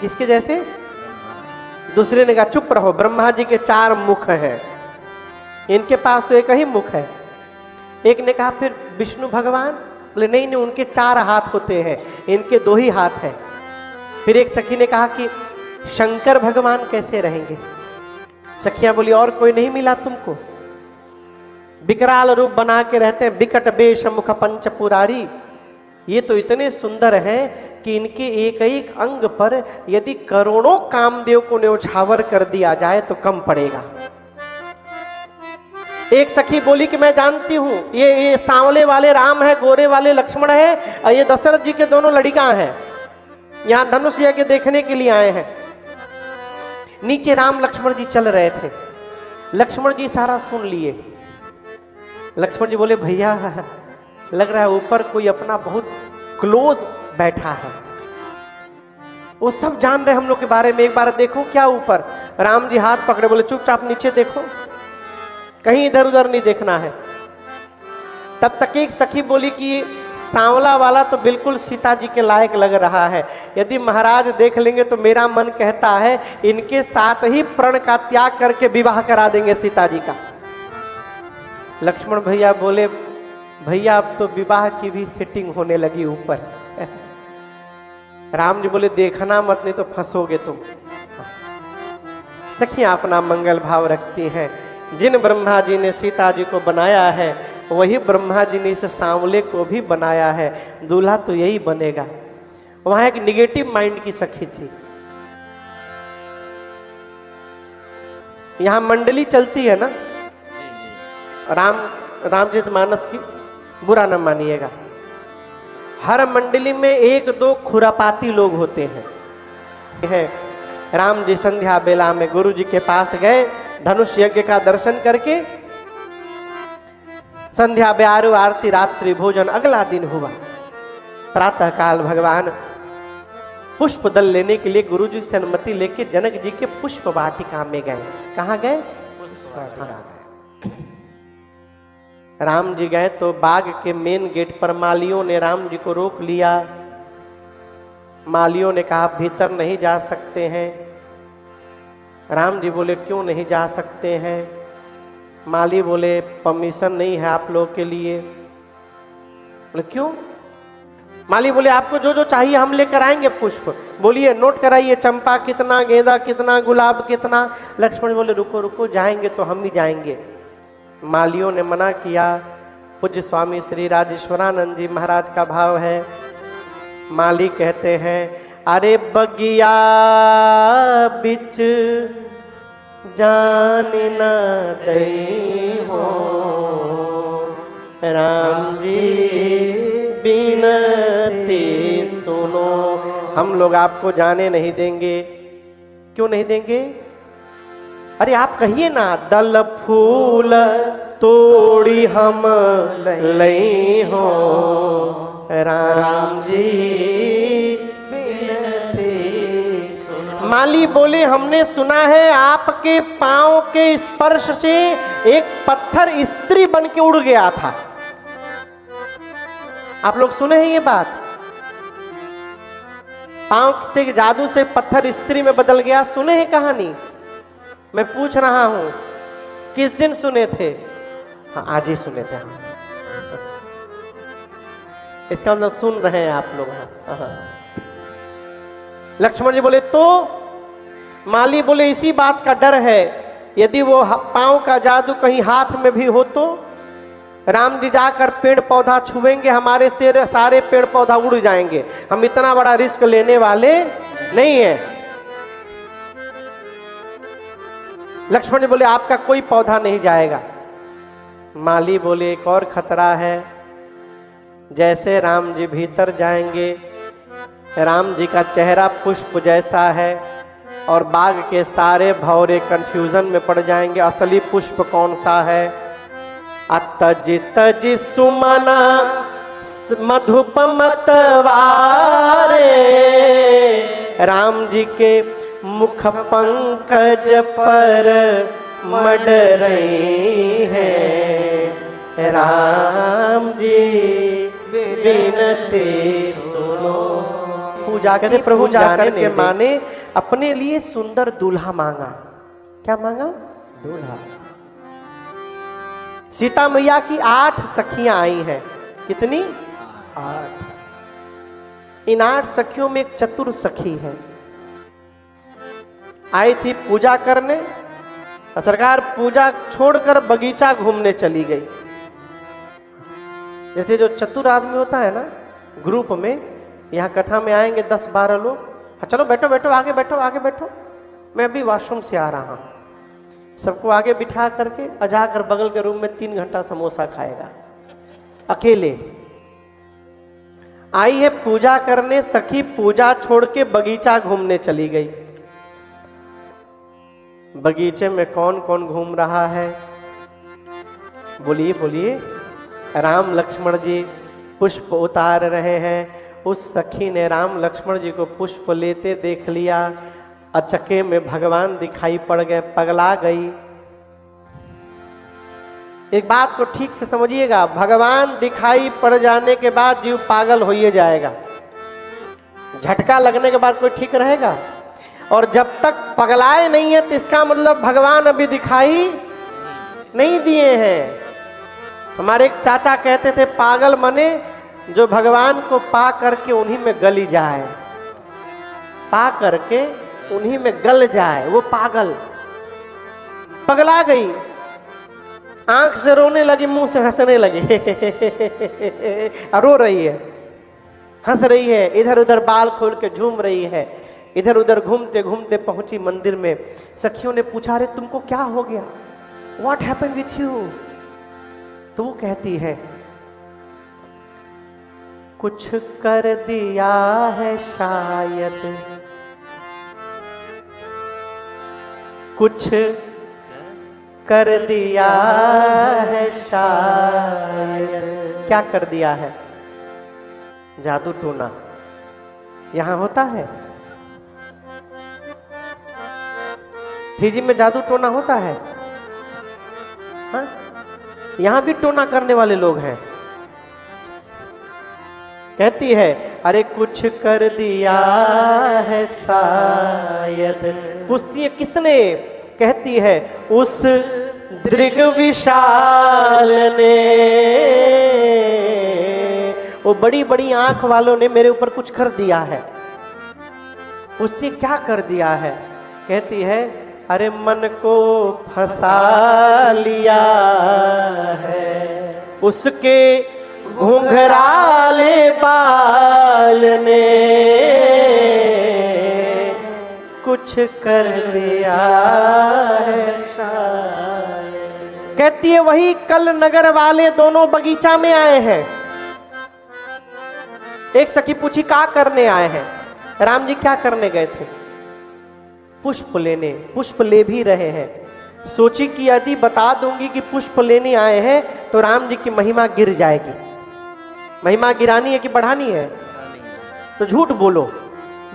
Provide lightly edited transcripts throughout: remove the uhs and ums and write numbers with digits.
किसके जैसे? दूसरे ने कहा चुप रहो, ब्रह्मा जी के 4 मुख हैं, इनके पास तो एक ही मुख है। एक ने कहा फिर विष्णु भगवान? बोले नहीं नहीं, उनके 4 हाथ होते हैं, इनके 2 ही हाथ हैं। फिर एक सखी ने कहा कि शंकर भगवान कैसे रहेंगे? सखियां बोली और कोई नहीं मिला तुमको? विकराल रूप बना के रहते हैं, विकट वेश मुख पंच पुरारी। ये तो इतने सुंदर हैं कि इनके एक एक अंग पर यदि करोड़ों कामदेव को न्योछावर कर दिया जाए तो कम पड़ेगा। एक सखी बोली कि मैं जानती हूं, ये सांवले वाले राम है, गोरे वाले लक्ष्मण है, और ये दशरथ जी के दोनों लड़िका हैं, यहां धनुष यज्ञ देखने के लिए आए हैं। नीचे राम लक्ष्मण जी चल रहे थे, लक्ष्मण जी सारा सुन लिए। लक्ष्मण जी बोले भैया लग रहा है ऊपर कोई अपना बहुत क्लोज बैठा है, वो सब जान रहे हम लोग के बारे में, एक बार देखो क्या ऊपर। राम जी हाथ पकड़े बोले चुपचाप नीचे देखो, कहीं इधर उधर नहीं देखना है। तब तक एक सखी बोली कि सांवला वाला तो बिल्कुल सीता जी के लायक लग रहा है, यदि महाराज देख लेंगे तो मेरा मन कहता है इनके साथ ही प्रण का त्याग करके विवाह करा देंगे सीता जी का। लक्ष्मण भैया बोले भैया अब तो विवाह की भी सेटिंग होने लगी ऊपर। राम जी बोले देखना मत नहीं तो फंसोगे तुम। सखियां अपना मंगल भाव रखती हैं, जिन ब्रह्मा जी ने सीता जी को बनाया है वही ब्रह्मा जी ने इस सांवले को भी बनाया है, दूल्हा तो यही बनेगा। वहां एक निगेटिव माइंड की सखी थी। यहां मंडली चलती है ना रामचरितमानस की, बुरा न मानिएगा। हर मंडली में 1-2 खुरापाती लोग होते हैं। राम जी संध्या बेला में गुरु जी के पास गए, धनुष यज्ञ का दर्शन करके संध्या ब्यारू आरती रात्रि भोजन अगला दिन हुआ। प्रातः काल भगवान पुष्प दल लेने के लिए गुरु जी से अनुमति लेके जनक जी के पुष्प वाटिका में गए। कहाँ गए? राम जी गए तो बाग के मेन गेट पर मालियों ने राम जी को रोक लिया। मालियों ने कहा भीतर नहीं जा सकते हैं। राम जी बोले क्यों नहीं जा सकते हैं? माली बोले परमिशन नहीं है आप लोग के लिए। बोले क्यों? माली बोले आपको जो जो चाहिए हम लेकर आएंगे पुष्प। बोलिए नोट कराइए, चंपा कितना, गेंदा कितना, गुलाब कितना। लक्ष्मण बोले रुको रुको, जाएंगे तो हम ही जाएंगे। मालियों ने मना किया। पूज्य स्वामी श्री राजेश्वरानंद जी महाराज का भाव है। माली कहते हैं अरे बगिया बिच जान न दई हो, राम जी बिनती सुनो। हम लोग आपको जाने नहीं देंगे। क्यों नहीं देंगे? अरे आप कहिए ना दल फूल तोड़ी हम लई हो, राम जी बिनती सुनो। माली बोले हमने सुना है आपके पांव के स्पर्श से एक पत्थर स्त्री बन के उड़ गया था। आप लोग सुने हैं ये बात? पांव से जादू से पत्थर स्त्री में बदल गया। सुने हैं कहानी? मैं पूछ रहा हूं किस दिन सुने थे? हाँ आज ही सुने थे हम। इसका मतलब सुन रहे हैं आप लोग। हाँ। लक्ष्मण जी बोले तो? माली बोले इसी बात का डर है, यदि वो पांव का जादू कहीं हाथ में भी हो तो राम जी जाकर पेड़ पौधा छुएंगे, हमारे से सारे पेड़ पौधा उड़ जाएंगे। हम इतना बड़ा रिस्क लेने वाले नहीं है। लक्ष्मण जी बोले आपका कोई पौधा नहीं जाएगा। माली बोले एक और खतरा है। जैसे राम जी भीतर जाएंगे, राम जी का चेहरा पुष्प जैसा है और बाग के सारे भौरे कंफ्यूजन में पड़ जाएंगे, असली पुष्प कौन सा है। अतज तज सुमना मधुप मतवारे, राम जी के मुख पंकज पर मड रही है, राम जी बिनती सुनो। प्रभु जाकर के माने अपने लिए सुंदर दूल्हा मांगा। क्या मांगा? दूल्हा। सीता मैया की 8 सखियां आई हैं। कितनी? 8। इन 8 सखियों में एक चतुर सखी है, आई थी पूजा करने। सरकार पूजा छोड़कर बगीचा घूमने चली गई। जैसे जो चतुर आदमी होता है ना, ग्रुप में, यहाँ कथा में आएंगे 10-12 लोग, हाँ चलो बैठो बैठो, आगे बैठो आगे बैठो, मैं अभी वॉशरूम से आ रहा हूं। सबको आगे बिठा करके जाकर बगल के रूम में 3 घंटा समोसा खाएगा अकेले। आई है पूजा करने, सखी पूजा छोड़ के बगीचा घूमने चली गई। बगीचे में कौन कौन घूम रहा है? बोलिए बोलिए। राम लक्ष्मण जी पुष्प उतार रहे हैं। उस सखी ने राम लक्ष्मण जी को पुष्प लेते देख लिया। अचके में भगवान दिखाई पड़ गए, पगला गई। एक बात को ठीक से समझिएगा, भगवान दिखाई पड़ जाने के बाद जीव पागल हो ही जाएगा। झटका लगने के बाद कोई ठीक रहेगा? और जब तक पगलाए नहीं है तो इसका मतलब भगवान अभी दिखाई नहीं दिए हैं। हमारे एक चाचा कहते थे, पागल मने जो भगवान को पा करके उन्हीं में गली जाए, पा करके उन्हीं में गल जाए, वो पागल। पगला गई, आंख से रोने लगी, मुंह से हंसने लगी। रो रही है, हंस रही है, इधर उधर बाल खोल के झूम रही है। इधर उधर घूमते घूमते पहुंची मंदिर में। सखियों ने पूछा, अरे तुमको क्या हो गया? What happened with you? तो वो कहती है, कुछ कर दिया है शायद, कुछ कर दिया है शायद। क्या कर दिया है? जादू टोना। यहां होता है? फिजी में जादू टोना होता है? हाँ? यहां भी टोना करने वाले लोग हैं। कहती है, अरे कुछ कर दिया है शायद। पूछती है किसने? कहती है, उस दृग विशाल ने, वो बड़ी बड़ी आंख वालों ने मेरे ऊपर कुछ कर दिया है। उसने क्या कर दिया है? कहती है, अरे मन को फंसा लिया है, उसके घुंघराले बाल ने कुछ कर लिया है शायद। कहती है, वही कल नगर वाले दोनों बगीचा में आए हैं। एक सखी पूछी, क्या करने आए हैं? राम जी क्या करने गए थे? पुष्प लेने। पुष्प ले भी रहे हैं। सोची कि यदि बता दूंगी कि पुष्प लेने आए हैं तो राम जी की महिमा गिर जाएगी। महिमा गिरानी है कि बढ़ानी है? तो झूठ बोलो।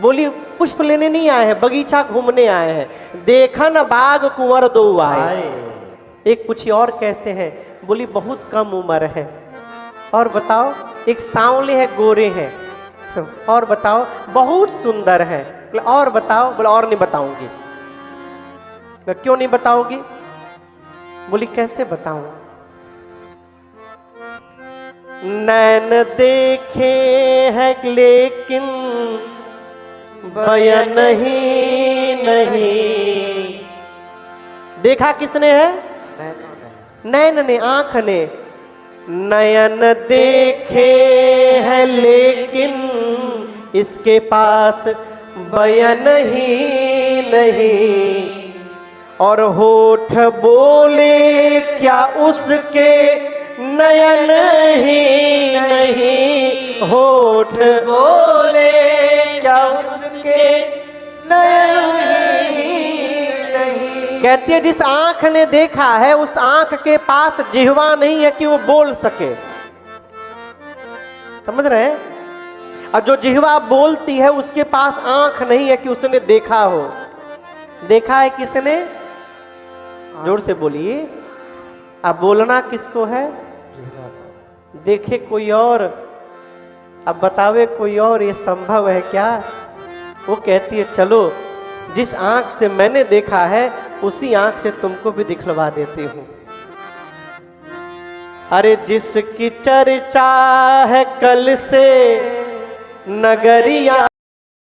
बोली, पुष्प लेने नहीं आए हैं, बगीचा घूमने आए हैं। देखन बाग कुंवर दो आए। एक पूछी, और कैसे हैं? बोली, बहुत कम उम्र है। और बताओ? एक सांवले है, गोरे हैं। और बताओ? बहुत सुंदर है। और बताओ? बोले, और नहीं बताऊंगी। तो क्यों नहीं बताओगी? बोली, कैसे बताऊं? नैन देखे है लेकिन बयान नहीं। देखा किसने है? नैन ने, आंख ने। नयन देखे है लेकिन इसके पास बयान ही नहीं, और होठ बोले क्या उसके नयन ही नहीं। होठ बोले क्या उसके नयन ही नहीं। कहती है, जिस आंख ने देखा है उस आंख के पास जिह्वा नहीं है कि वो बोल सके। समझ रहे हैं? और जो जिह्वा बोलती है उसके पास आंख नहीं है कि उसने देखा हो। देखा है किसने? जोर से बोलिए। अब बोलना किसको है? देखे कोई और, अब बतावे कोई और। ये संभव है क्या? वो कहती है चलो जिस आंख से मैंने देखा है उसी आंख से तुमको भी दिखलवा देती हूं। अरे जिसकी चर्चा है कल से नगरिया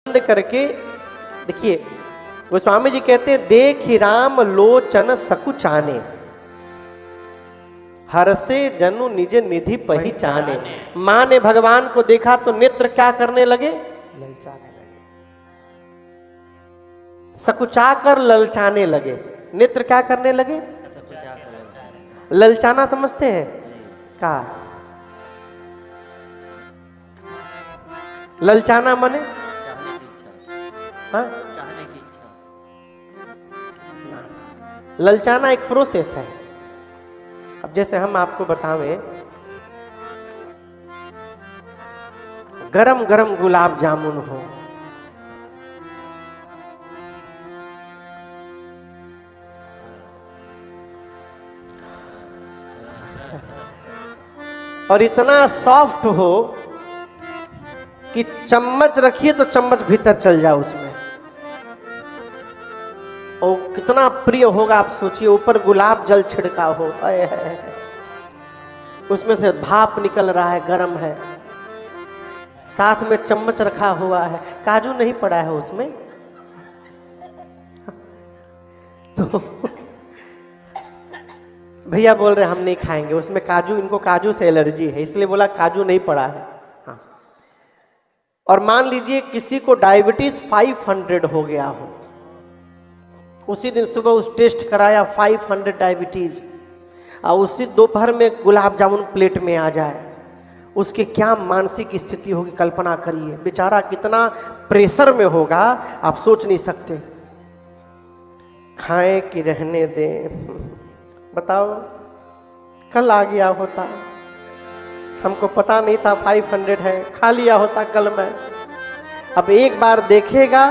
बंद करके, देखिए गोस्वामी जी कहते हैं देख ही राम लोचन सकुचाने, हर से जनु निज निधि पहिचाने। मां ने भगवान को देखा तो नेत्र क्या करने लगे? ललचाने लगे, सकुचा कर ललचाने लगे। नेत्र क्या करने लगे? ललचाना समझते हैं का? ललचाना माने हाँ? चाहने की इच्छा। ललचाना एक प्रोसेस है। अब जैसे हम आपको बतावें गरम गरम गुलाब जामुन हो, और इतना सॉफ्ट हो कि चम्मच रखिए तो चम्मच भीतर चल जाए उसमें, और कितना प्रिय होगा आप सोचिए। ऊपर गुलाब जल छिड़का हो, उसमें से भाप निकल रहा है, गर्म है, साथ में चम्मच रखा हुआ है, काजू नहीं पड़ा है उसमें तो भैया बोल रहे हम नहीं खाएंगे उसमें काजू, इनको काजू से एलर्जी है इसलिए बोला काजू नहीं पड़ा है। हाँ। और मान लीजिए किसी को डायबिटीज 500 हो गया हो, उसी दिन सुबह उस टेस्ट कराया 500 डायबिटीज, और उसी दोपहर में गुलाब जामुन प्लेट में आ जाए, उसकी क्या मानसिक स्थिति होगी कल्पना करिए। बेचारा कितना प्रेशर में होगा आप सोच नहीं सकते। खाएं कि रहने दें, बताओ कल आ गया होता, हमको पता नहीं था 500 है, खा लिया होता कल मैं। अब एक बार देखेगा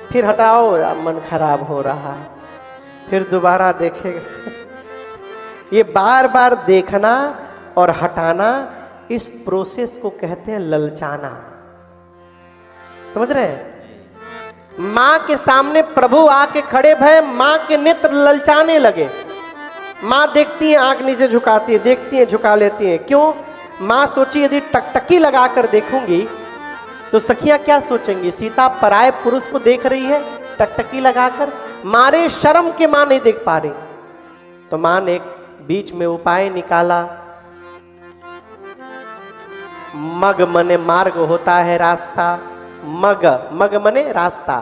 फिर हटाओ, मन खराब हो रहा है, फिर दोबारा देखेगा ये बार बार देखना और हटाना, इस प्रोसेस को कहते हैं ललचाना। समझ रहे हैं? मां के सामने प्रभु आके खड़े भय, मां के नेत्र ललचाने लगे। मां देखती है आंख नीचे झुकाती है, देखती है झुका लेती है। क्यों? मां सोची यदि टकटकी लगाकर देखूंगी तो सखियां क्या सोचेंगी? सीता पराये पुरुष को देख रही है टकटकी लगाकर, मारे शर्म के मां नहीं देख पा रही। तो मां ने एक बीच में उपाय निकाला। मग मने मार्ग होता है रास्ता, मग मग मने रास्ता।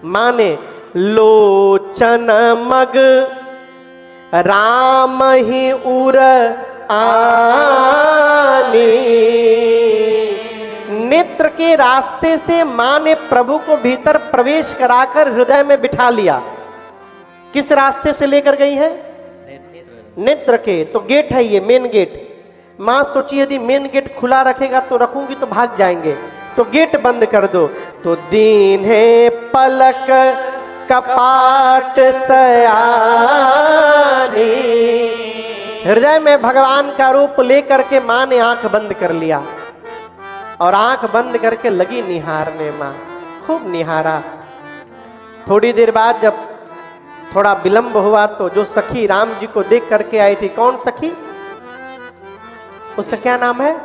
मां ने लोचन मग राम ही उर आनी, नेत्र के रास्ते से मां ने प्रभु को भीतर प्रवेश कराकर हृदय में बिठा लिया। किस रास्ते से लेकर गई है? नेत्र के। तो गेट है ये, मेन गेट। मां सोची यदि मेन गेट खुला रखेगा तो रखूंगी तो भाग जाएंगे, तो गेट बंद कर दो। तो दीन है पलक कपाट सयानी, हृदय में भगवान का रूप लेकर के मां ने आंख बंद कर लिया, और आंख बंद करके लगी निहारने। मां खूब निहारा। थोड़ी देर बाद जब थोड़ा विलंब हुआ तो जो सखी राम जी को देख करके आई थी, कौन सखी? उसका क्या नाम है?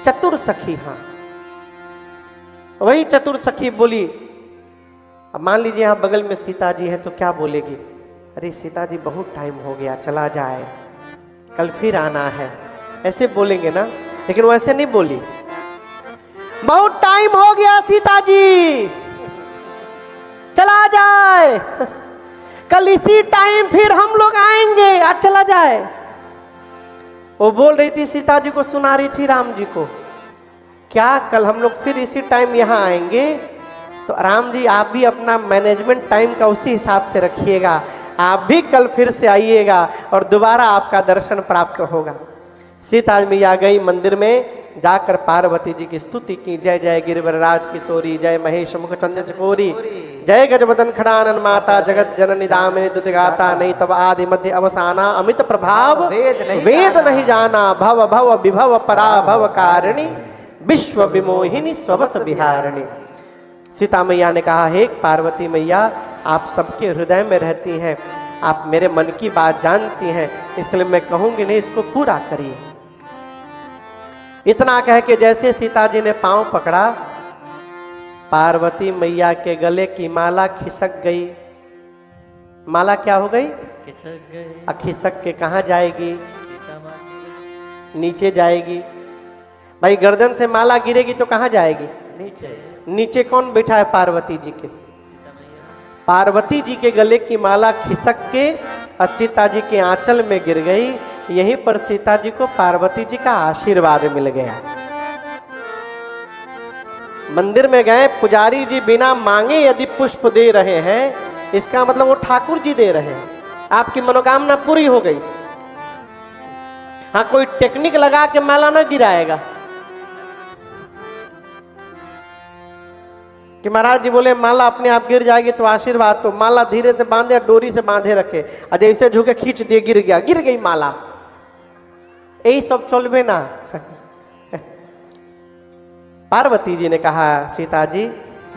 चतुर सखी। हाँ, वही चतुर सखी बोली। अब मान लीजिए यहाँ बगल में सीता जी है तो क्या बोलेगी? अरे सीता जी बहुत टाइम हो गया, चला जाए, कल फिर आना है, ऐसे बोलेंगे ना। लेकिन वो ऐसे नहीं बोली। बहुत टाइम हो गया सीता जी, चला जाए, कल इसी टाइम फिर हम लोग आएंगे, आज चला जाए। वो बोल रही थी, सीता जी को सुना रही थी राम जी को, क्या कल हम लोग फिर इसी टाइम यहाँ आएंगे? तो राम जी आप भी अपना मैनेजमेंट टाइम का उसी हिसाब से रखिएगा, आप भी कल फिर से आइएगा और दोबारा आपका दर्शन प्राप्त होगा। सीता मैया गई मंदिर में, जाकर पार्वती जी की स्तुति की। जय जय गिरिवरराज किशोरी, जय महेश मुख चंद्र चकोरी, जय गजबदन खड़ानन माता, जगत जननी दामिनी दुत गाता, नहीं तब आदि मध्य अवसाना, अमित प्रभाव वेद नहीं जाना, भव भव विभव परा भव कारिणी, विश्व विमोहिनी स्वबस बिहारिणी। सीता मैया ने कहा, हे पार्वती मैया, आप सबके हृदय में रहती हैं, आप मेरे मन की बात जानती हैं, इसलिए मैं कहूंगी नहीं, इसको पूरा करिए। इतना कह के जैसे सीता जी ने पांव पकड़ा, पार्वती मैया के गले की माला खिसक गई। माला क्या हो गई? खिसक गई। खिसक के कहाँ जाएगी? नीचे जाएगी। भाई गर्दन से माला गिरेगी तो कहाँ जाएगी? नीचे। नीचे कौन बैठा है? पार्वती जी के। पार्वती जी के गले की माला खिसक के सीता जी के आंचल में गिर गई। यहीं पर सीता जी को पार्वती जी का आशीर्वाद मिल गया। मंदिर में गए, पुजारी जी बिना मांगे यदि पुष्प दे रहे हैं, इसका मतलब वो ठाकुर जी दे रहे हैं, आपकी मनोकामना पूरी हो गई। हाँ, कोई टेक्निक लगा के माला ना गिराएगा कि महाराज जी बोले माला अपने आप गिर जाएगी तो आशीर्वाद, तो माला धीरे से बांधे, डोरी से बांधे रखे, और जैसे झुके खींच दिए, गिर गया, गिर गई माला। यही सब चलबे ना। पार्वती जी ने कहा, सीता जी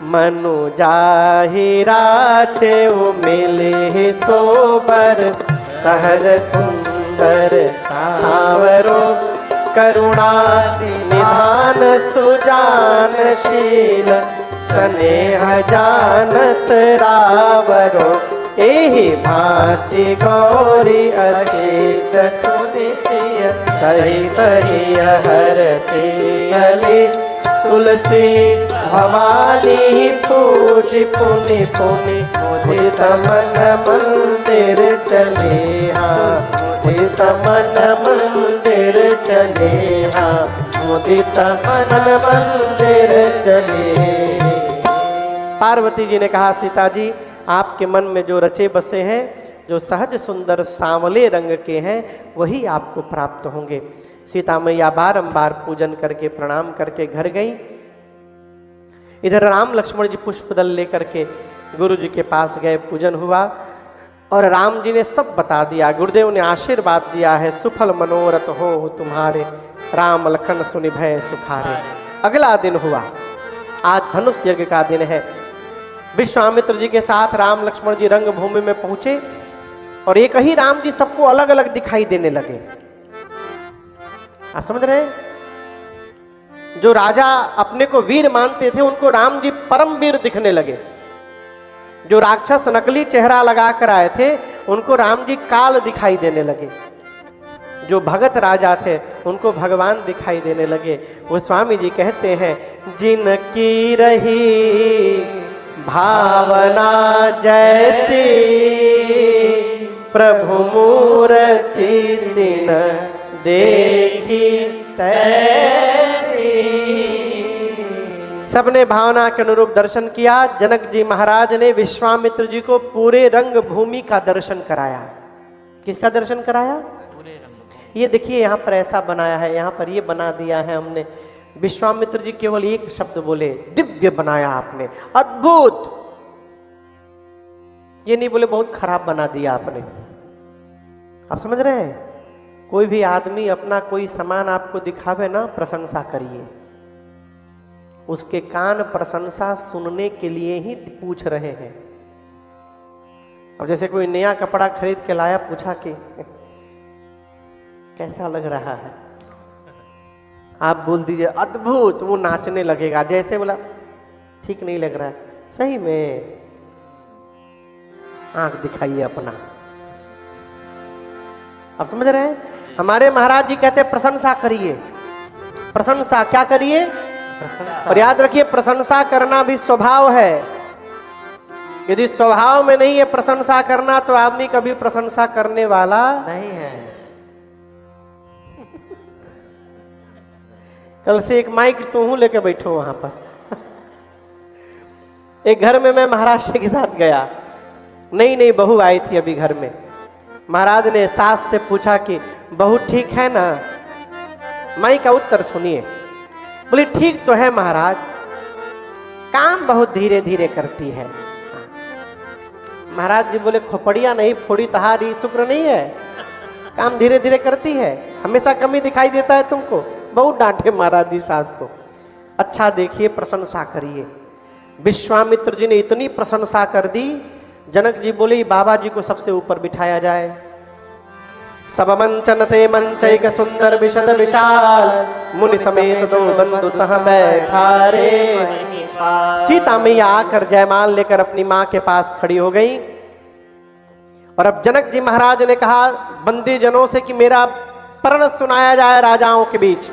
मनु जाहिरा चेऊ मिले सोबर, सहज सुंदर सावरो, करुणा निधान सुजानशील, स्नेह जानत रावरो, एहि भांति गौरी अशेष सुनितिय, सहित हर सियली, तुलसी भवानी पूज पुनि पुनि, मुदित मन मंदिर चले हाँ, मुदित मन मंदिर चले हाँ, मुदित मन मंदिर चले। पार्वती जी ने कहा, सीता जी आपके मन में जो रचे बसे हैं, जो सहज सुंदर सांवले रंग के हैं, वही आपको प्राप्त होंगे। सीता मैया बारंबार पूजन करके प्रणाम करके घर गई। इधर राम लक्ष्मण जी पुष्पदल लेकर के गुरु जी के पास गए, पूजन हुआ और राम जी ने सब बता दिया। गुरुदेव ने आशीर्वाद दिया है, सुफल मनोरथ हो तुम्हारे, राम लखन सुनि भय सुखारे। अगला दिन हुआ, आज धनुष यज्ञ का दिन है। विश्वामित्र जी के साथ राम लक्ष्मण जी रंग भूमि में पहुंचे और एक ही राम जी सबको अलग अलग दिखाई देने लगे। आप समझ रहे हैं? जो राजा अपने को वीर मानते थे, उनको राम जी परम वीर दिखने लगे। जो राक्षस नकली चेहरा लगा कर आए थे, उनको राम जी काल दिखाई देने लगे। जो भगत राजा थे, उनको भगवान दिखाई देने लगे। वो स्वामी जी कहते हैं, जिनकी रही भावना जैसी, प्रभु मूर्ति दिन देखी तैसी। सबने भावना के अनुरूप दर्शन किया। जनक जी महाराज ने विश्वामित्र जी को पूरे रंग भूमि का दर्शन कराया। किसका दर्शन कराया? पूरे रंग। ये देखिए, यहाँ पर ऐसा बनाया है, यहाँ पर ये बना दिया है हमने। विश्वामित्र जी केवल एक शब्द बोले, दिव्य बनाया आपने, अद्भुत। ये नहीं बोले बहुत खराब बना दिया आपने। आप समझ रहे हैं? कोई भी आदमी अपना कोई सामान आपको दिखावे ना, प्रशंसा करिए। उसके कान प्रशंसा सुनने के लिए ही पूछ रहे हैं। अब जैसे कोई नया कपड़ा खरीद के लाया, पूछा कि कैसा लग रहा है, आप बोल दीजिए अद्भुत, वो नाचने लगेगा। जैसे बोला ठीक नहीं लग रहा है, सही में आंख दिखाइए अपना। आप समझ रहे हैं? हमारे महाराज जी कहते हैं प्रशंसा करिए। प्रशंसा क्या करिए? और याद रखिए, प्रशंसा करना भी स्वभाव है। यदि स्वभाव में नहीं है प्रशंसा करना, तो आदमी कभी प्रशंसा करने वाला नहीं है। कल से एक माइक तू लेके बैठो वहां पर। एक घर में मैं महाराष्ट्र के साथ गया, नई नई बहू आई थी अभी घर में। महाराज ने सास से पूछा कि बहू ठीक है ना? माई का उत्तर सुनिए। बोले ठीक तो है महाराज, काम बहुत धीरे धीरे करती है। महाराज जी बोले खोपड़िया नहीं फोड़ी तहारी शुक्र नहीं है, काम धीरे धीरे करती है, हमेशा कमी दिखाई देता है तुमको। बहुत डांटे महाराज जी सास को। अच्छा देखिए, प्रशंसा करिए। विश्वामित्र जी ने इतनी प्रशंसा कर दी, जनक जी बोले बाबा जी को सबसे ऊपर बिठाया जाए। सब मंचन थे मंचैक सुंदर विशद विशाल, मुनि समेत दो बंधु तह बैठा रे। सीता मैया आकर जयमाल लेकर अपनी माँ के पास खड़ी हो गई। और अब जनक जी महाराज ने कहा बंदी जनों से कि मेरा प्रण सुनाया जाए राजाओं के बीच।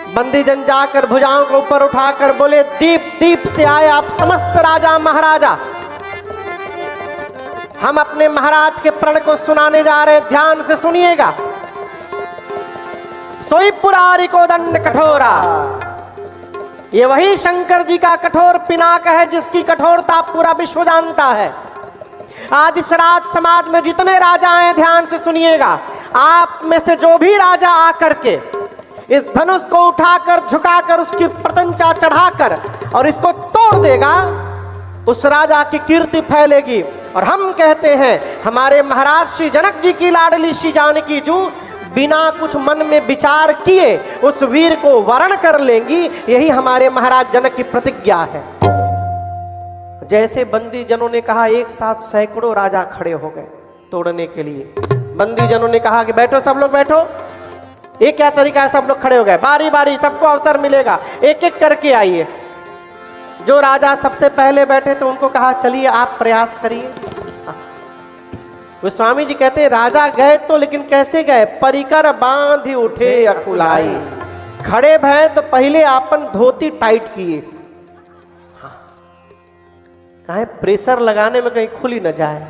बंदी जन जाकर भुजाओं को ऊपर उठाकर बोले दीप दीप से आए आप समस्त राजा महाराजा, हम अपने महाराज के प्रण को सुनाने जा रहे, ध्यान से सुनिएगा। सोई पुरारी को दंड कठोरा, ये वही शंकर जी का कठोर पिनाक है जिसकी कठोरता पूरा विश्व जानता है। आदि सराज समाज में जितने राजा हैं ध्यान से सुनिएगा। आप में से जो भी राजा आकर के इस धनुष को उठाकर झुकाकर उसकी प्रतंचा चढ़ाकर और इसको तोड़ देगा, उस राजा की कीर्ति फैलेगी। और हम कहते हैं हमारे महाराज श्री जनक जी की लाडली श्री जानकी जू बिना कुछ मन में विचार किए उस वीर को वरण कर लेंगी, यही हमारे महाराज जनक की प्रतिज्ञा है। जैसे बंदी जनों ने कहा, एक साथ सैकड़ों राजा खड़े हो गए तोड़ने के लिए। बंदी जनों ने कहा कि बैठो सब लोग बैठो। ये क्या तरीका है, सब लोग खड़े हो गए, बारी बारी सबको अवसर मिलेगा, एक एक करके आइए। जो राजा सबसे पहले बैठे तो उनको कहा चलिए आप प्रयास करिए। स्वामी जी कहते हैं राजा गए तो लेकिन कैसे गए, परिकर बांध उठे अकुलाई। खड़े भय तो पहले आपन धोती टाइट किए, कहे प्रेशर लगाने में कहीं खुली न जाए।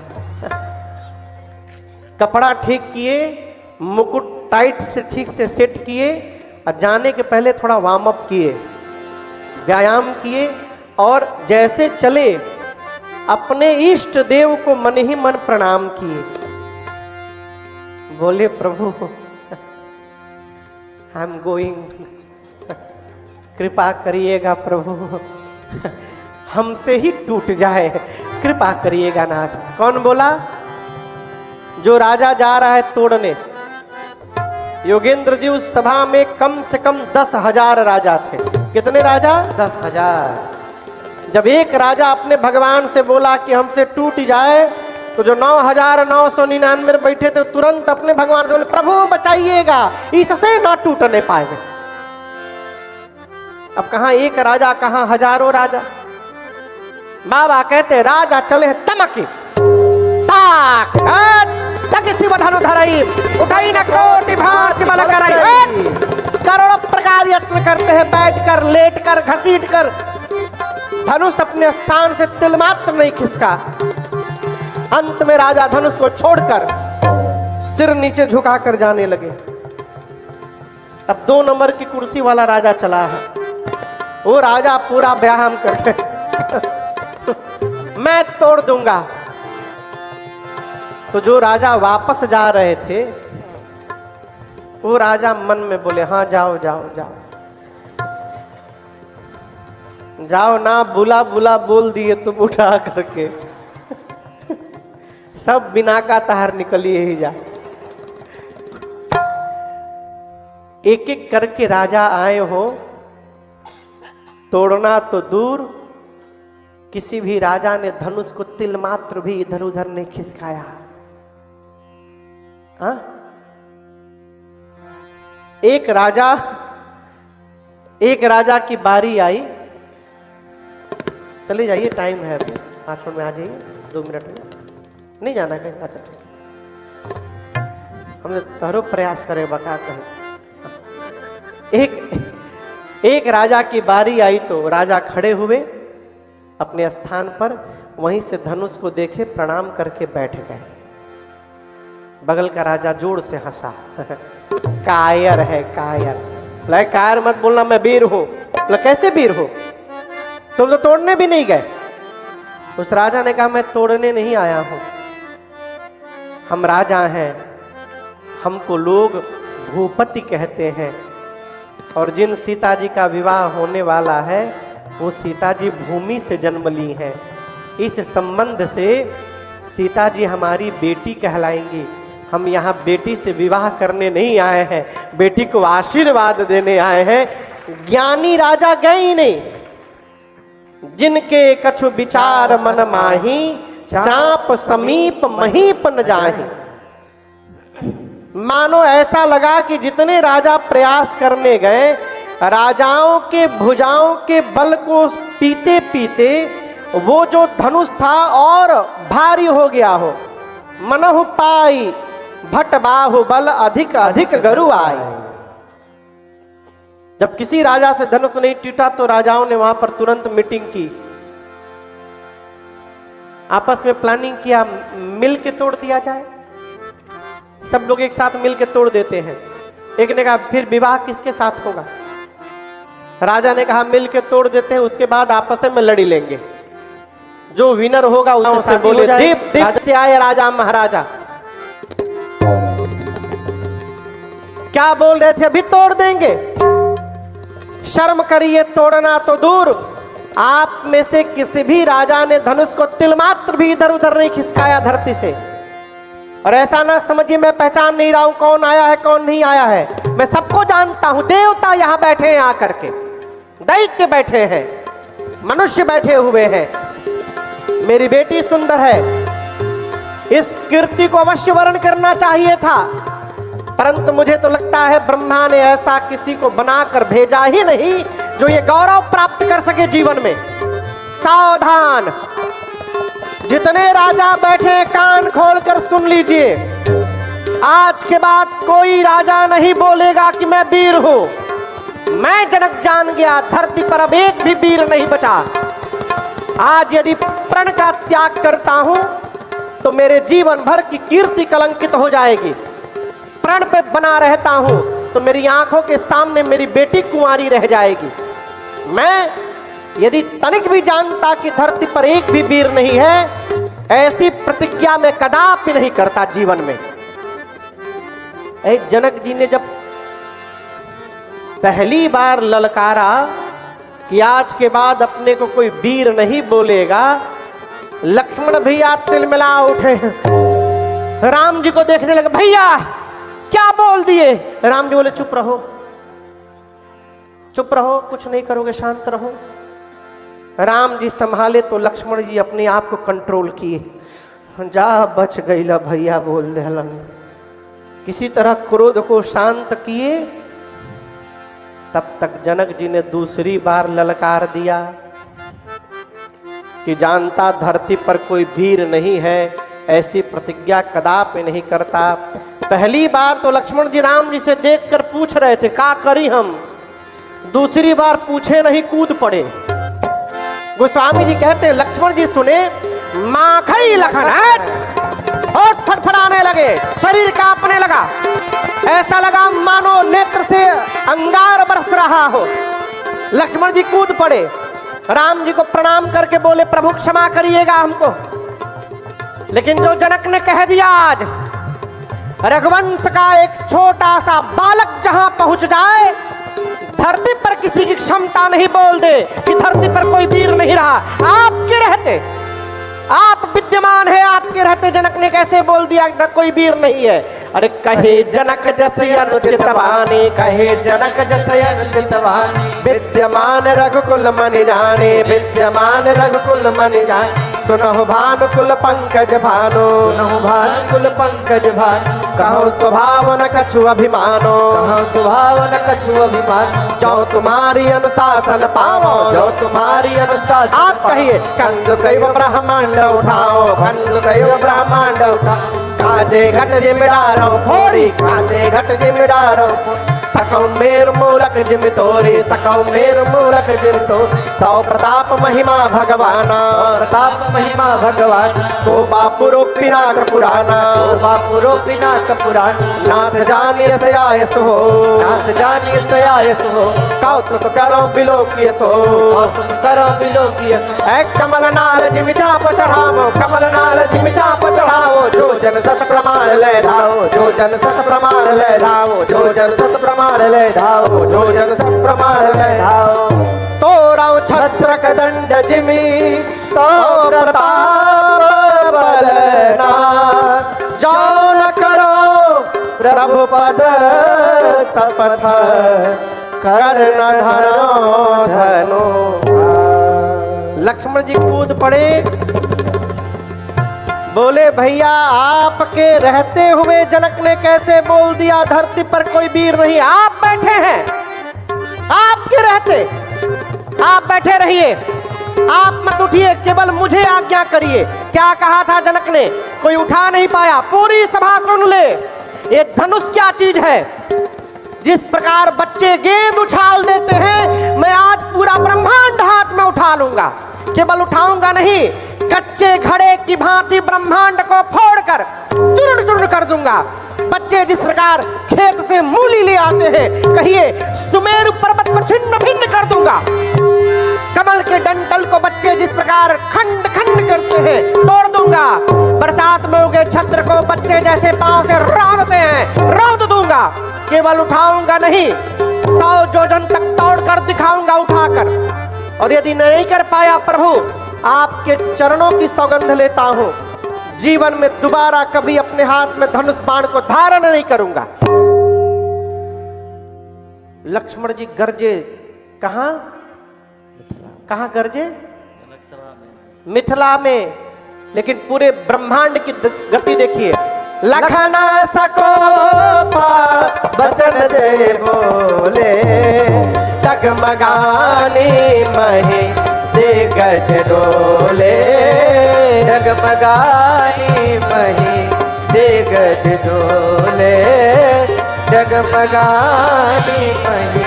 कपड़ा ठीक किए, मुकुट टाइट से ठीक से सेट किए, और जाने के पहले थोड़ा वार्म अप किए, व्यायाम किए, और जैसे चले अपने इष्ट देव को मन ही मन प्रणाम किए। बोले प्रभु आई एम गोइंग, कृपा करिएगा प्रभु, हमसे ही टूट जाए, कृपा करिएगा नाथ। कौन बोला? जो राजा जा रहा है तोड़ने। योगेंद्र जी उस सभा में कम से कम 10,000 राजा थे। कितने राजा? 10,000। जब एक राजा अपने भगवान से बोला कि हमसे टूट जाए, तो जो 9,999 बैठे थे तुरंत अपने भगवान से बोले प्रभु बचाइएगा, इससे ना टूटने पाएंगे। अब कहां एक राजा, कहां हजारों राजा। बाबा कहते राजा चले तमके ताक धनु धराई उठाई न कोटि भांति बल कराई। करोड़ों प्रकार यत्न करते हैं, बैठकर लेटकर घसीटकर धनुष अपने स्थान से तिल मात्र नहीं खिसका। अंत में राजा धनुष को छोड़कर सिर नीचे झुकाकर जाने लगे। अब 2 नंबर की कुर्सी वाला राजा चला है। वो राजा पूरा व्यायाम करके मैं तोड़ दूंगा। तो जो राजा वापस जा रहे थे वो राजा मन में बोले हाँ जाओ जाओ जाओ जाओ ना, बुला बुला बोल दिए तुम उठा करके सब बिना का तहार निकलिए ही जा। एक एक करके राजा आए हो, तोड़ना तो दूर, किसी भी राजा ने धनुष को तिल मात्र भी इधर उधर नहीं खिसकाया। एक राजा की बारी आई। चले जाइए, टाइम है अभी, 5 मिनट में आ जाइए, 2 मिनट में नहीं जाना कहीं। अच्छा ठीक, हमने तहरो प्रयास करे बका कहीं। एक राजा की बारी आई तो राजा खड़े हुए अपने स्थान पर, वहीं से धनुष को देखे, प्रणाम करके बैठ गए। बगल का राजा जोर से हंसा कायर है कायर। बोला कायर मत बोलना, मैं वीर हूं। बोला कैसे वीर हो, तुम तो तोड़ने भी नहीं गए। उस राजा ने कहा मैं तोड़ने नहीं आया हूं, हम राजा हैं, हमको लोग भूपति कहते हैं, और जिन सीता जी का विवाह होने वाला है वो सीता जी भूमि से जन्म ली हैं। इस संबंध से सीता जी हमारी बेटी कहलाएंगी। हम यहाँ बेटी से विवाह करने नहीं आए हैं, बेटी को आशीर्वाद देने आए हैं। ज्ञानी राजा गए ही नहीं, जिनके कछु विचार मन माही, चाप समीप महीप न जाही। मानो ऐसा लगा कि जितने राजा प्रयास करने गए, राजाओं के भुजाओं के बल को पीते पीते वो जो धनुष था और भारी हो गया हो। मनहु पाई भट बाहु बल, अधिक अधिक गरु आई। जब किसी राजा से धनुष नहीं टूटा तो राजाओं ने वहां पर तुरंत मीटिंग की, आपस में प्लानिंग किया, मिल के तोड़ दिया जाए। सब लोग एक साथ मिल के तोड़ देते हैं। एक ने कहा फिर विवाह किसके साथ होगा? राजा ने कहा मिल के तोड़ देते हैं, उसके बाद आपस में लड़ी लेंगे, जो विनर होगा उससे बोले। दीप दीप से आए राजा महाराजा, क्या बोल रहे थे? अभी तोड़ देंगे। शर्म करिए, तोड़ना तो दूर, आप में से किसी भी राजा ने धनुष को तिल मात्र भी इधर उधर नहीं खिसकाया धरती से। और ऐसा ना समझिए मैं पहचान नहीं रहा हूं कौन आया है कौन नहीं आया है, मैं सबको जानता हूं। देवता यहां बैठे हैं आकर के, दैत्य बैठे हैं, मनुष्य बैठे हुए हैं। मेरी बेटी सुंदर है, इस कीर्ति को अवश्य वर्ण करना चाहिए था, परंतु मुझे तो लगता है ब्रह्मा ने ऐसा किसी को बनाकर भेजा ही नहीं जो ये गौरव प्राप्त कर सके जीवन में। सावधान, जितने राजा बैठे कान खोलकर सुन लीजिए, आज के बाद कोई राजा नहीं बोलेगा कि मैं वीर हूं। मैं जनक जान गया, धरती पर अब एक भी वीर नहीं बचा। आज यदि प्रण का त्याग करता हूं तो मेरे जीवन भर की कीर्ति कलंकित हो जाएगी। प्रण पे बना रहता हूं तो मेरी आंखों के सामने मेरी बेटी कुंवारी रह जाएगी। मैं यदि तनिक भी जानता कि धरती पर एक भी वीर नहीं है, ऐसी प्रतिज्ञा में कदापि नहीं करता जीवन में। जनक जी ने जब पहली बार ललकारा कि आज के बाद अपने को कोई वीर नहीं बोलेगा, लक्ष्मण भैया तिलमिला उठे, राम जी को देखने लगे। भैया क्या बोल दिए? राम जी बोले चुप रहो, चुप रहो, कुछ नहीं करोगे, शांत रहो। राम जी संभाले तो लक्ष्मण जी अपने आप को कंट्रोल किए। जा बच गईला भैया बोल देलन। किसी तरह क्रोध को शांत किए। तब तक जनक जी ने दूसरी बार ललकार दिया कि जानता धरती पर कोई वीर नहीं है, ऐसी प्रतिज्ञा कदापि नहीं करता। पहली बार तो लक्ष्मण जी राम जी से देखकर पूछ रहे थे क्या करी हम, दूसरी बार पूछे नहीं कूद पड़े। गोस्वामी जी कहते लक्ष्मण जी सुने, माखई लखन और फटफड़ाने लगे, शरीर कांपने लगा, ऐसा लगा मानो नेत्र से अंगार बरस रहा हो। लक्ष्मण जी कूद पड़े, राम जी को प्रणाम करके बोले प्रभु क्षमा करिएगा हमको। लेकिन जो जनक ने कह दिया, आज रघुवंश का एक छोटा सा बालक जहां पहुंच जाए, धरती पर किसी की क्षमता नहीं बोल दे कि धरती पर कोई वीर नहीं रहा। आपके रहते, आप विद्यमान है, आपके रहते जनक ने कैसे बोल दिया कि कोई वीर नहीं है? अरे कहे जनक जसि अनुचित वाणी, कहे जनक जसि अनुचित वाणी, विद्यमान रघुकुल मनि जाने, विद्यमान रघुकुल मनि जाने। सुनहु भानुकुल पंकज भानो, सुनहु भानुकुल पंकज भानो, कहो स्वभाव न कछु अभिमानो, कहो स्वभाव न कछु अभिमानो। जो तुम्हारी अनुशासन पावो, जो तुम्हारी अनुशासन। आप कहिए कंद कैव ब्रह्मांड उठाओ, कंद कैव ब्रह्मांड उठाओ। काजे घट जिमिडारो फोड़ी, काजे घट जिमिडारो सकौ मेर मूलक जिम तोरे, सकौ मेर मूलक जिम तो। तो प्रताप महिमा भगवाना, प्रताप महिमा भगवान। तो बापुरो पिनाक पुराना, तो बापुरो पिनाक पुराना। नाथ जानिय से आयस हो, नाथ जानिय से आयस हो। कौतुक करो बिलोकिय सो, कौतुक करो बिलोकिय। एक कमल नाल जिम चाप चढ़ाओ, कमल नाल जिम चाप चढ़ाओ। जो जन सत प्रमाण ले धाओ, जो जन सत प्रमाण ले धाओ, जो जन सत प्रमाण ले धाओ, जो जन सत प्रमाण ले धाओ। तो राव छत्र कदंड जिमी, तो प्रताप बलना। जो न करो प्रभु पद सपथ, कर न धरो धनो। लक्ष्मण जी कूद पड़े, बोले भैया आपके रहते हुए जनक ने कैसे बोल दिया धरती पर कोई वीर नहीं। आप बैठे हैं, आपके रहते आप बैठे रहिए, आप मत उठिए, केवल मुझे आज्ञा करिए। क्या कहा था जनक ने, कोई उठा नहीं पाया। पूरी सभा सुन ले, ये धनुष क्या चीज है। जिस प्रकार बच्चे गेंद उछाल देते हैं, मैं आज पूरा ब्रह्मांड हाथ में उठा लूंगा। केवल उठाऊंगा नहीं, कच्चे घड़े की भांति ब्रह्मांड को फोड़कर चूर्ण चूर्ण कर दूंगा। बच्चे जिस प्रकार खेत से मूली ले आते हैं, कहिए सुमेरु पर्वत को छिन्न भिन्न कर दूंगा। कमल के डंठल को बच्चे जिस प्रकार खंड खंड करते हैं, तोड़ दूंगा। बरसात में उगे छत्र को बच्चे जैसे पांव से रौंदते हैं, रौंद दूंगा। केवल उठाऊंगा नहीं, 100 योजन तक तोड़कर दिखाऊंगा उठाकर। और यदि नहीं कर पाया प्रभु, आपके चरणों की सौगंध लेता हूं, जीवन में दोबारा कभी अपने हाथ में धनुष बाण को धारण नहीं करूंगा। लक्ष्मण जी गरजे, कहां कहां गरजे? मिथिला में। लेकिन पूरे ब्रह्मांड की गति देखिए। लखना सको बचन दे बोले, डगमगानी मही दे गज डोले, डगमगानी मही दे गज डोले, डगमगानी मही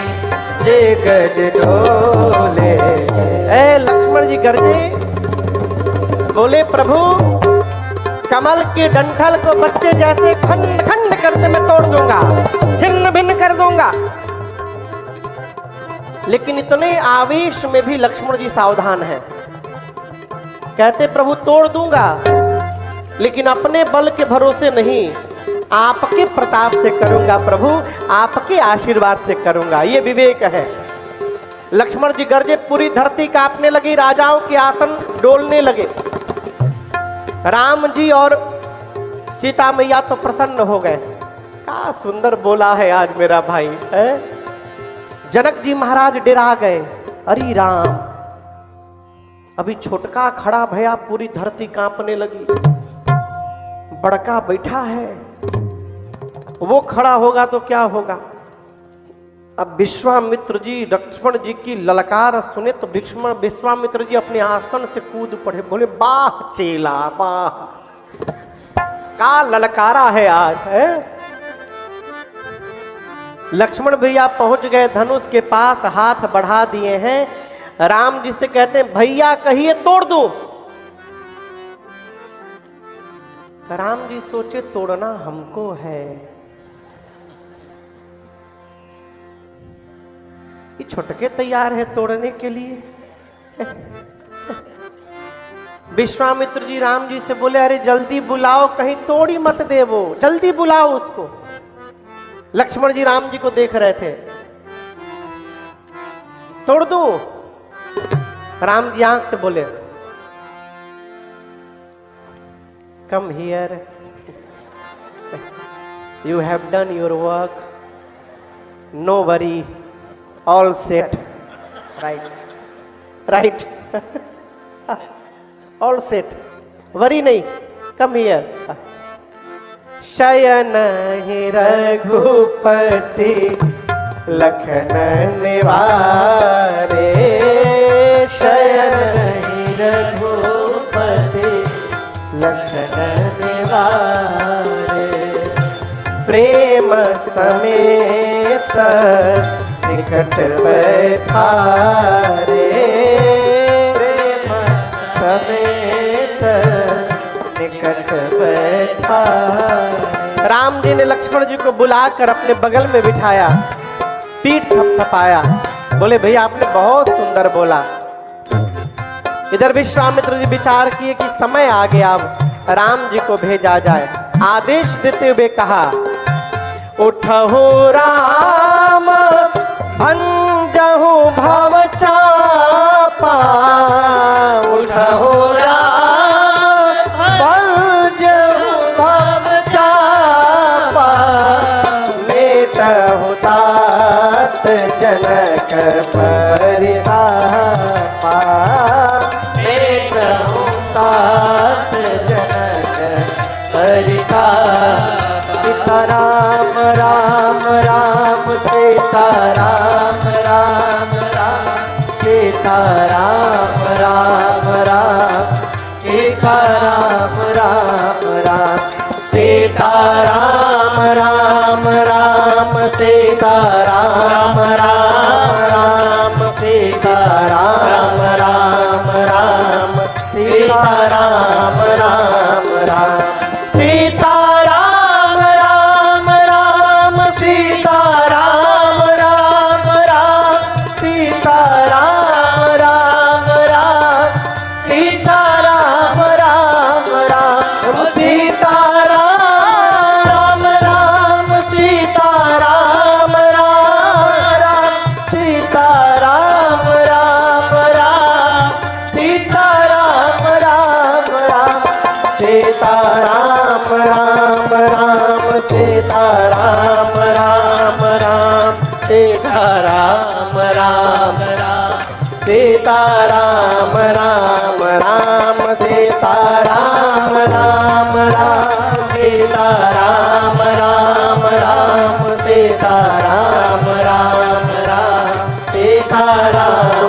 दे गज डोले। ए लक्ष्मण जी गरजे, बोले प्रभु कमल के डंठल को बच्चे जैसे खंड खंड करते मैं तोड़ दूंगा, छिन्न भिन्न कर दूंगा। लेकिन इतने आवेश में भी लक्ष्मण जी सावधान हैं। कहते प्रभु तोड़ दूंगा, लेकिन अपने बल के भरोसे नहीं, आपके प्रताप से करूंगा प्रभु, आपके आशीर्वाद से करूंगा। ये विवेक है। लक्ष्मण जी गरजे, पूरी धरती कांपने लगी, राजाओं के आसन डोलने लगे। राम जी और सीता मैया तो प्रसन्न हो गए। क्या सुंदर बोला है आज मेरा भाई है। जनक जी महाराज डरा गए, अरे राम, अभी छोटका खड़ा भया, पूरी धरती कांपने लगी। बड़का बैठा है, वो खड़ा होगा तो क्या होगा। अब विश्वामित्र जी लक्ष्मण जी की ललकार सुने तो विश्वामित्र जी अपने आसन से कूद पड़े, बोले वाह चेला वाह, क्या ललकारा है आज है। लक्ष्मण भैया पहुंच गए, धनुष के पास हाथ बढ़ा दिए हैं। राम जी से कहते हैं भैया कहिए तोड़ दूं। राम जी सोचे तोड़ना हमको है, ये छुटके तैयार है तोड़ने के लिए। विश्वामित्र जी राम जी से बोले अरे जल्दी बुलाओ, कहीं तोड़ी मत दे, वो जल्दी बुलाओ उसको। लक्ष्मण जी राम जी को देख रहे थे, तोड़ दूं? राम जी आंख से बोले come here, you have done your work, no worry, all set, right, all set, worry नहीं, come here. शयन ही रघुपति लखन निवारे, शयन ही रघुपति लखन निवारे, प्रेम समेत निकट बैठारे, प्रेम समेत निकट बैठारे। राम जी ने लक्ष्मण जी को बुलाकर अपने बगल में बिठाया, पीठ थपथपाया, बोले भैया आपने बहुत सुंदर बोला। इधर विश्वामित्र जी विचार किए कि समय आ गया, अब राम जी को भेजा जाए। आदेश देते हुए कहा उठहो राम भंजहु भव चापा, उठहो राम भंजहु भव चापा, मेटहु तात जनक परितापा, सीता राम राम राम सीता राम राम राम सीता राम राम राम सीता राम राम राम सीता राम राम राम सीता राम राम सीता राम राम सीता राम राम राम सीता राम राम राम सीता राम राम राम सीता राम राम राम सीता राम राम राम सीता राम राम राम सीता राम राम राम सीता राम राम राम सीता राम राम राम सीता राम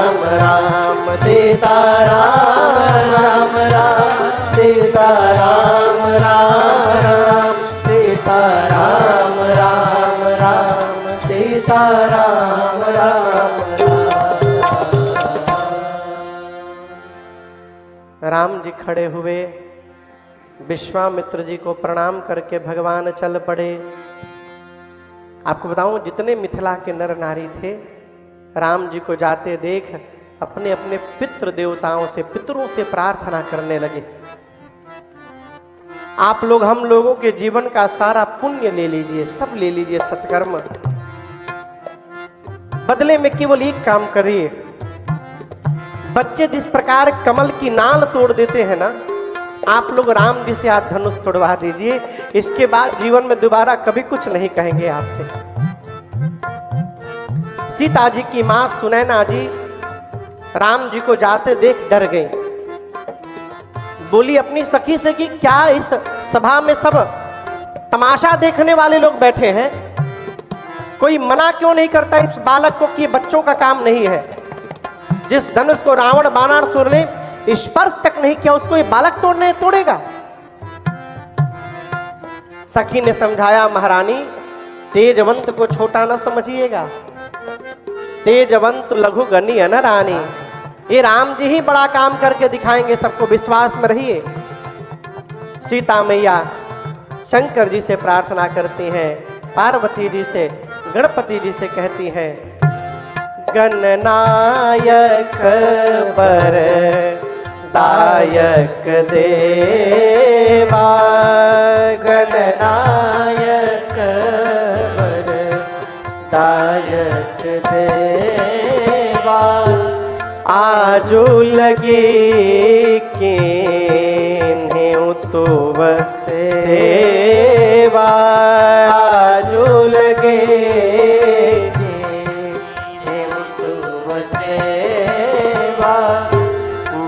राम राम सीता राम राम राम सीता राम राम राम सीता राम राम राम सीता राम राम राम जी खड़े हुए, विश्वामित्र जी को प्रणाम करके भगवान चल पड़े। आपको बताऊं, जितने मिथिला के नर नारी थे, राम जी को जाते देख अपने अपने पितृ देवताओं से, पितरों से प्रार्थना करने लगे। आप लोग हम लोगों के जीवन का सारा पुण्य ले लीजिए, सब ले लीजिए, सत्कर्म, बदले में केवल एक काम करिए। बच्चे जिस प्रकार कमल की नाल तोड़ देते हैं ना, आप लोग राम जी से आज धनुष तोड़वा दीजिए। इसके बाद जीवन में दोबारा कभी कुछ नहीं कहेंगे आपसे। सीता जी की मां सुनैना जी राम जी को जाते देख डर गई। बोली अपनी सखी से कि क्या इस सभा में सब तमाशा देखने वाले लोग बैठे हैं? कोई मना क्यों नहीं करता इस बालक को कि बच्चों का काम नहीं है? जिस धनुष को रावण बाणासुर ने स्पर्श तक नहीं किया, उसको ये बालक तोड़ेगा। सखी ने समझाया, महारानी तेजवंत को छोटा न समझिएगा, तेजवंत लघु गनी है न रानी। ये राम जी ही बड़ा काम करके दिखाएंगे, सबको विश्वास में रहिए। सीता मैया शंकर जी से प्रार्थना करती हैं, पार्वती जी से, गणपति जी से कहती हैं, गणनायक बर दायक देवा, गणनायक बर दायक देवा, आजू लगी किन्हीं तो सेवा, आजू लगे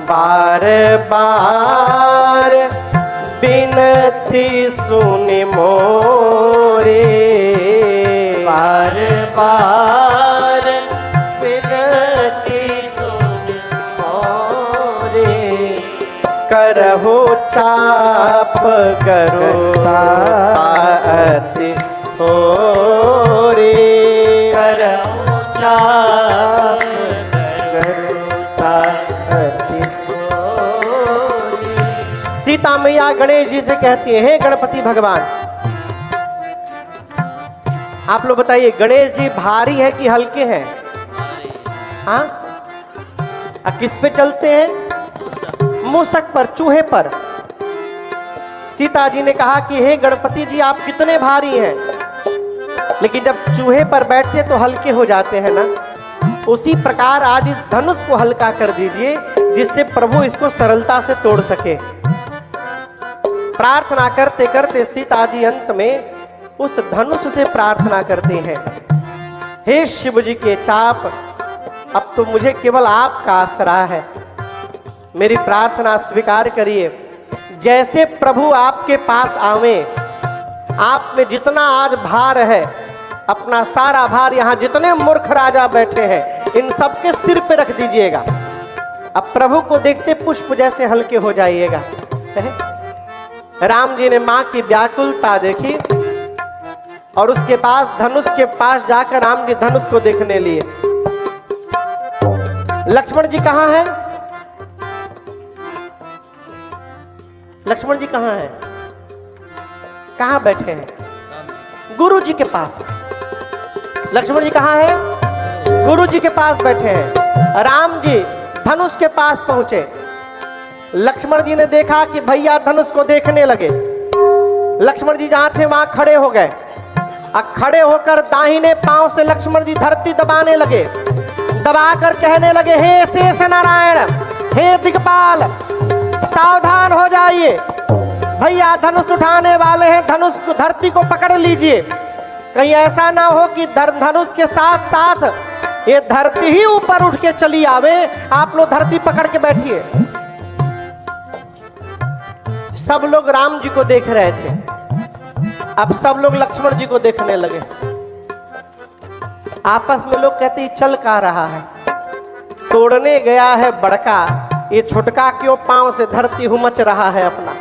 बार बार बिनती सुनि मोरे, बार बार बिनती सुनि मोरे, करहु चाप करुणाति थोरे, करहु चाप करुणाति। सीता मैया गणेश जी से कहती है, गणपति भगवान आप लोग बताइए, गणेश जी भारी है कि हल्के हैं? हाँ, किस पे चलते हैं? मूसक पर, चूहे पर। सीता जी ने कहा कि हे गणपति जी आप कितने भारी हैं, लेकिन जब चूहे पर बैठते तो हल्के हो जाते हैं ना। उसी प्रकार आज इस धनुष को हल्का कर दीजिए, जिससे प्रभु इसको सरलता से तोड़ सके। प्रार्थना करते करते सीता जी अंत में उस धनुष से प्रार्थना करते हैं, हे शिव जी के चाप, अब तो मुझे केवल आपका आसरा है, मेरी प्रार्थना स्वीकार करिए। जैसे प्रभु आपके पास आवे, आप में जितना आज भार है, अपना सारा भार यहाँ जितने मूर्ख राजा बैठे हैं इन सबके सिर पे रख दीजिएगा। अब प्रभु को देखते पुष्प जैसे हल्के हो जाइएगा। राम जी ने माँ की व्याकुलता देखी और उसके पास धनुष के पास जाकर राम जी धनुष को देखने लिए। लक्ष्मण जी कहाँ हैं? लक्ष्मण जी कहाँ हैं? कहाँ बैठे हैं? गुरु जी के पास। लक्ष्मण जी कहाँ हैं? गुरु जी के पास बैठे हैं। राम जी धनुष के पास पहुंचे। लक्ष्मण जी ने देखा कि भैया धनुष को देखने लगे। लक्ष्मण जी जहां थे वहां खड़े हो गए। खड़े होकर दाहिने पांव से लक्ष्मण जी धरती दबाने लगे। दबाकर कहने लगे, हे शेष नारायण, हे दिक्पाल, सावधान हो जाइए, भैया धनुष उठाने वाले हैं, धनुष को धरती को पकड़ लीजिए। कहीं ऐसा ना हो कि धनुष के साथ साथ ये धरती ही ऊपर उठ के चली आवे। आप लोग धरती पकड़ के बैठिए। सब लोग राम जी को देख रहे थे, अब सब लोग लक्ष्मण जी को देखने लगे। आपस में लोग कहते चल का रहा है, तोड़ने गया है बड़का, ये छोटका क्यों पांव से धरती हुमच रहा है अपना।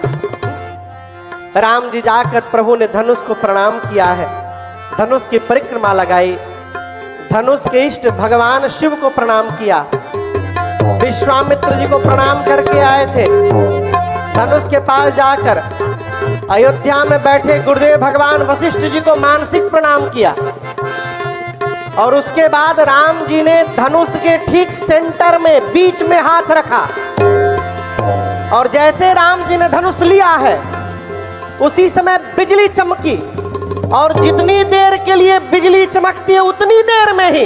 राम जी जाकर प्रभु ने धनुष को प्रणाम किया है, धनुष की परिक्रमा लगाई, धनुष के इष्ट भगवान शिव को प्रणाम किया, विश्वामित्र जी को प्रणाम करके आए थे। धनुष के पास जाकर अयोध्या में बैठे गुरुदेव भगवान वशिष्ठ जी को मानसिक प्रणाम किया और उसके बाद राम जी ने धनुष के ठीक सेंटर में बीच में हाथ रखा और जैसे राम जी ने धनुष लिया है उसी समय बिजली चमकी और जितनी देर के लिए बिजली चमकती है उतनी देर में ही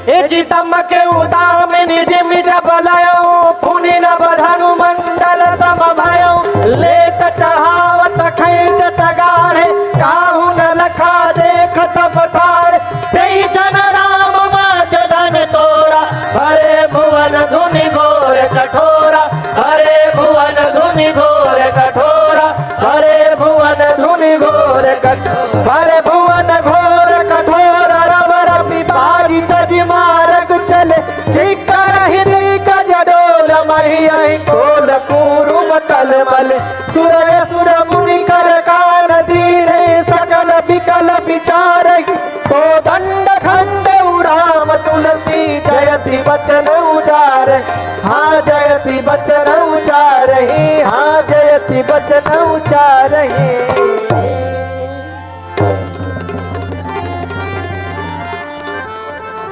चितमके उदामिनी जिमिज बलयो पुनि नभ धनु मंडल तम भयो लेत चढ़ावत खैचत गाढ़े काहू न लखा देखत पठार तेई जन राम माज धन तोरा हरे भुवन धुनि घोर कठोरा हरे भुवन धुनि घोर कठोरा हरे भुवन धुनि घोर कठोरा हरे भुवन घोर कठोरा रवर पिपारी तजि मारक चले चिकर हृदय का जडोल महिया कोल कूरुम तलमल सुरय सुर मुनि कर कान धीरे सकल विकल विचार तो दंड खंड राम तुलसी जयति वचन उचार हाँ जयति वचन उचार हाँ जयति वचन उचार।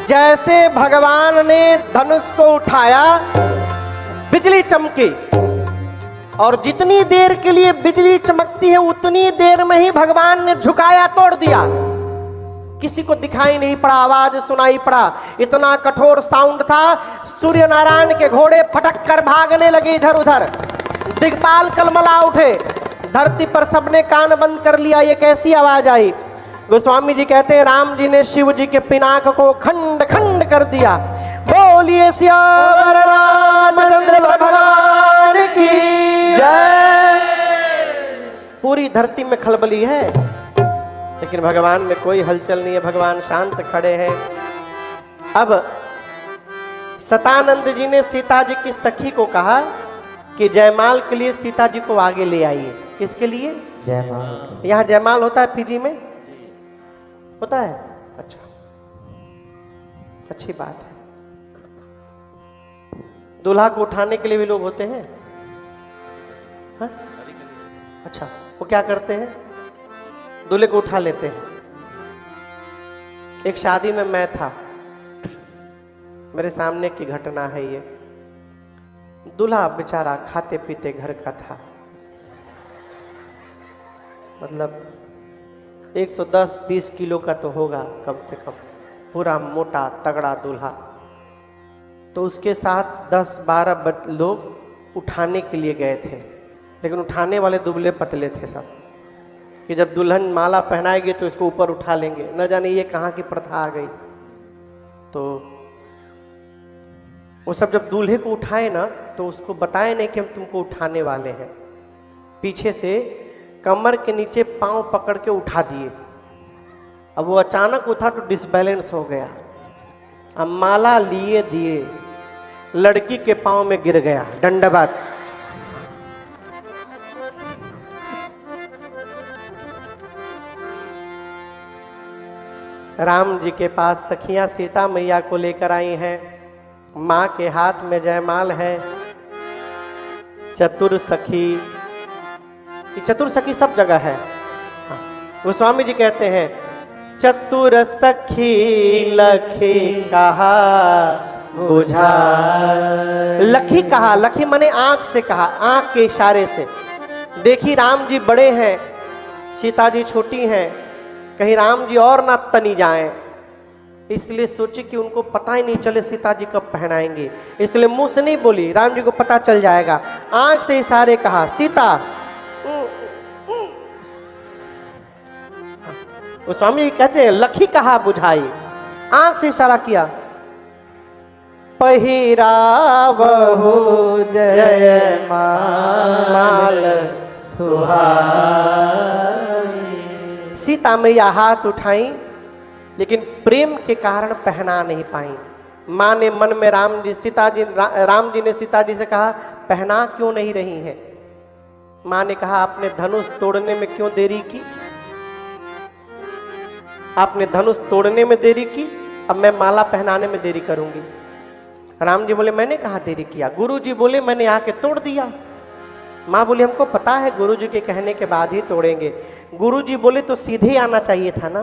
जैसे भगवान ने धनुष को उठाया बिजली चमकी और जितनी देर के लिए बिजली चमकती है उतनी देर में ही भगवान ने झुकाया तोड़ दिया। किसी को दिखाई नहीं पड़ा, आवाज सुनाई पड़ा, इतना कठोर साउंड था। सूर्य नारायण के घोड़े फटक कर भागने लगे इधर उधर, दिग्पाल कलमला उठे, धरती पर सबने कान बंद कर लिया। ये कैसी आवाज आई? गोस्वामी जी कहते हैं राम जी ने शिव जी के पिनाक को खंड खंड कर दिया। बोलिए सियावर रामचंद्र भगवान की जय। पूरी धरती में खलबली है लेकिन भगवान में कोई हलचल नहीं है, भगवान शांत खड़े हैं। अब सतानंद जी ने सीता जी की सखी को कहा कि जयमाल के लिए सीता जी को आगे ले आइए। किसके लिए? जयमाल। यहाँ जयमाल होता है पीजी में? होता है? अच्छा, अच्छी बात है। दूल्हा को उठाने के लिए भी लोग होते हैं? हाँ? अच्छा, वो क्या करते हैं? दूल्हे को उठा लेते हैं। एक शादी में मैं था, मेरे सामने की घटना है ये। दूल्हा बेचारा खाते पीते घर का था, मतलब 110-20 किलो का तो होगा कम से कम, पूरा मोटा तगड़ा दूल्हा। तो उसके साथ 10-12 लोग उठाने के लिए गए थे, लेकिन उठाने वाले दुबले पतले थे सब, कि जब दुल्हन माला पहनाएगी तो इसको ऊपर उठा लेंगे। न जाने ये कहाँ की प्रथा आ गई। तो वो सब जब दूल्हे को उठाए ना तो उसको बताए नहीं कि हम तुमको उठाने वाले हैं, पीछे से कमर के नीचे पांव पकड़ के उठा दिए। अब वो अचानक उठा तो डिसबैलेंस हो गया, अब माला लिए दिए लड़की के पांव में गिर गया। दंडवत। राम जी के पास सखियां सीता मैया को लेकर आई हैं, माँ के हाथ में जयमाल है। चतुर सखी ये चतुर सखी सब जगह है। हाँ, गोस्वामी जी कहते हैं चतुर सखी लखी कहा बुझा। लखी कहा, लखी माने आंख से कहा, आंख के इशारे से। देखी राम जी बड़े हैं, सीता जी छोटी हैं, कहीं राम जी और ना तनी जाएं, इसलिए सोची कि उनको पता ही नहीं चले सीता जी कब पहनाएंगे, इसलिए मुंह से नहीं बोली, राम जी को पता चल जाएगा। आंख से इशारे कहा सीता। गोस्वामी जी कहते हैं लखी कहा बुझाई, आंख से इशारा किया। पहिरावहु जय माल सुहाई। सीता मैया हाथ उठाई, लेकिन प्रेम के कारण पहना नहीं पाई। माँ ने मन में राम जी ने सीता जी से कहा पहना क्यों नहीं रही है। माँ ने कहा आपने धनुष तोड़ने में क्यों देरी की, आपने धनुष तोड़ने में देरी की, अब मैं माला पहनाने में देरी करूंगी। राम जी बोले मैंने कहा देरी किया, गुरु जी बोले मैंने आके तोड़ दिया। माँ बोली हमको पता है गुरु जी के कहने के बाद ही तोड़ेंगे। गुरु जी बोले तो सीधे आना चाहिए था ना,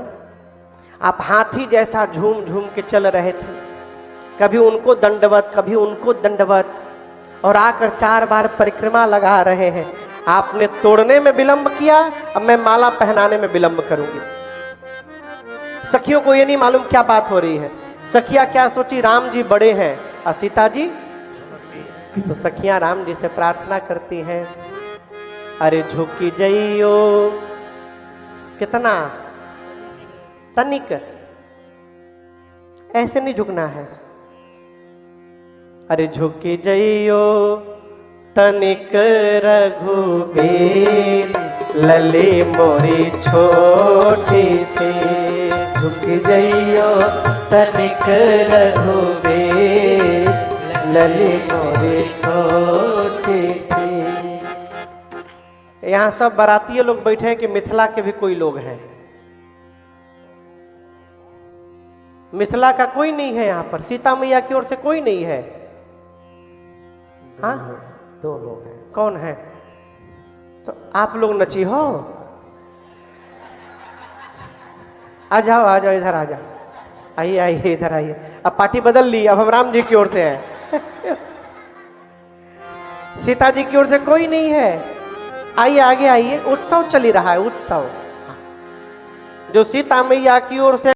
आप हाथी जैसा झूम झूम के चल रहे थे, कभी उनको दंडवत कभी उनको दंडवत, और आकर 4 बार परिक्रमा लगा रहे हैं। आपने तोड़ने में विलंब किया, अब मैं माला पहनाने में विलंब करूंगी। सखियों को ये नहीं मालूम क्या बात हो रही है। सखियां क्या सोची, राम जी बड़े हैं और सीता जी, तो सखियां राम जी से प्रार्थना करती हैं अरे झुकी जइयो, कितना तनिक, ऐसे नहीं झुकना है। अरे झुकी जइयो तनिक रघुबीर, लली मोरी छोटी सी। झुकी जइयो तनिक रघुबीर, लली मोरी छोटी सी। यहाँ सब बाराती लोग बैठे हैं कि मिथिला के भी कोई लोग हैं। मिथिला का कोई नहीं है यहाँ पर, सीता मैया की ओर से कोई नहीं है। हाँ 2 लोग हैं। कौन है? तो आप लोग नची हो, आ जाओ आ जाओ, इधर आ जाओ, आइए आइए इधर आइए। अब पार्टी बदल ली, अब हम राम जी की ओर से हैं। सीता जी की ओर से कोई नहीं है। आइए आगे आइए, उत्सव चल रहा है, उत्सव। जो सीता मैया की ओर से